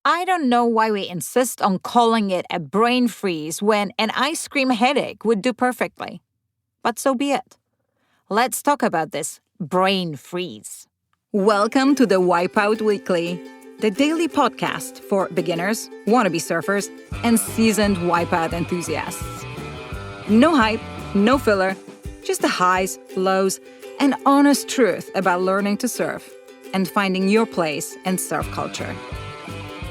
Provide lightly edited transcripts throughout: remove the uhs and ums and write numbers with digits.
I don't know why we insist on calling it a brain freeze when an ice cream headache would do perfectly. But so be it. Let's talk about this brain freeze. Welcome to the Wipeout Weekly, the daily podcast for beginners, wannabe surfers, and seasoned wipeout enthusiasts. No hype, no filler, just the highs, lows, and honest truth about learning to surf and finding your place in surf culture.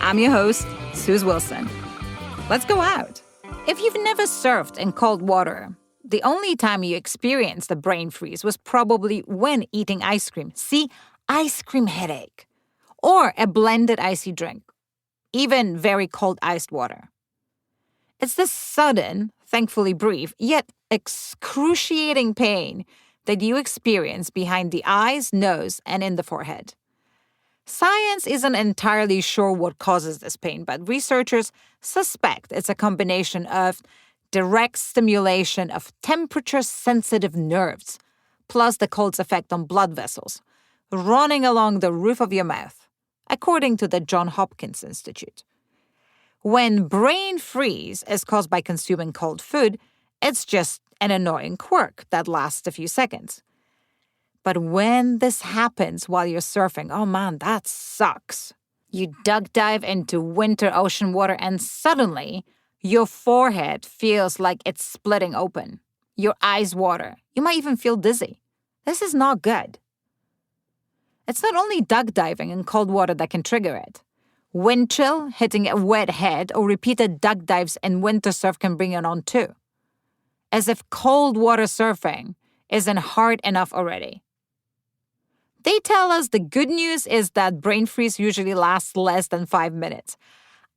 I'm your host, Suze Wilson. Let's go out. If you've never surfed in cold water, the only time you experienced a brain freeze was probably when eating ice cream. See, ice cream headache. Or a blended icy drink. Even very cold iced water. It's this sudden, thankfully brief, yet excruciating pain that you experience behind the eyes, nose, and in the forehead. Science isn't entirely sure what causes this pain, but researchers suspect it's a combination of direct stimulation of temperature-sensitive nerves, plus the cold's effect on blood vessels, running along the roof of your mouth, according to the Johns Hopkins Institute. When brain freeze is caused by consuming cold food, it's just an annoying quirk that lasts a few seconds. But when this happens while you're surfing, oh man, that sucks. You duck dive into winter ocean water and suddenly your forehead feels like it's splitting open. Your eyes water. You might even feel dizzy. This is not good. It's not only duck diving in cold water that can trigger it. Wind chill, hitting a wet head, or repeated duck dives in winter surf can bring it on too. As if cold water surfing isn't hard enough already. They tell us the good news is that brain freeze usually lasts less than 5 minutes.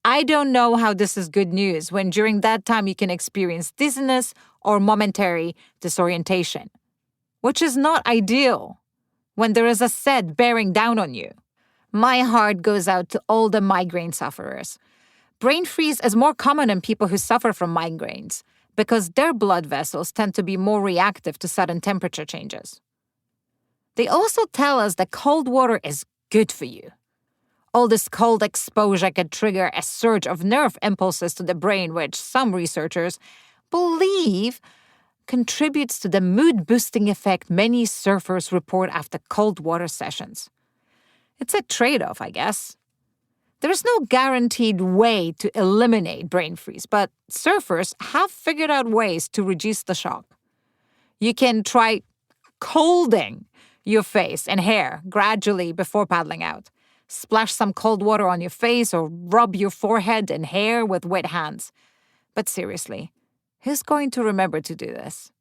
I don't know how this is good news when during that time you can experience dizziness or momentary disorientation, which is not ideal when there is a set bearing down on you. My heart goes out to all the migraine sufferers. Brain freeze is more common in people who suffer from migraines because their blood vessels tend to be more reactive to sudden temperature changes. They also tell us that cold water is good for you. All this cold exposure can trigger a surge of nerve impulses to the brain, which some researchers believe contributes to the mood-boosting effect many surfers report after cold water sessions. It's a trade-off, I guess. There is no guaranteed way to eliminate brain freeze, but surfers have figured out ways to reduce the shock. You can try colding your face and hair gradually before paddling out. Splash some cold water on your face or rub your forehead and hair with wet hands. But seriously, who's going to remember to do this?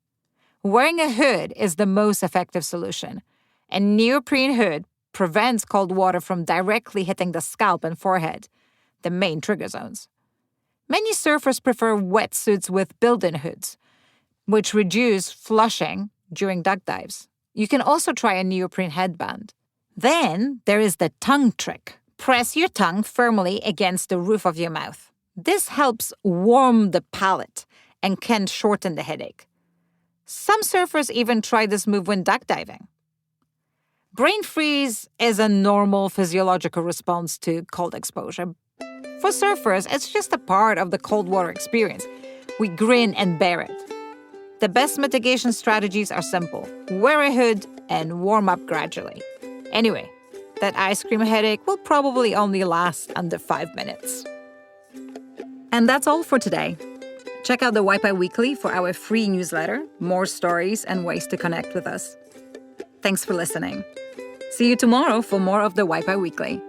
Wearing a hood is the most effective solution. A neoprene hood prevents cold water from directly hitting the scalp and forehead, the main trigger zones. Many surfers prefer wetsuits with built-in hoods, which reduce flushing during duck dives. You can also try a neoprene headband. Then there is the tongue trick. Press your tongue firmly against the roof of your mouth. This helps warm the palate and can shorten the headache. Some surfers even try this move when duck diving. Brain freeze is a normal physiological response to cold exposure. For surfers, it's just a part of the cold water experience. We grin and bear it. The best mitigation strategies are simple. Wear a hood and warm up gradually. Anyway, that ice cream headache will probably only last under 5 minutes. And that's all for today. Check out the Wipeout Weekly for our free newsletter, more stories and ways to connect with us. Thanks for listening. See you tomorrow for more of the Wipeout Weekly.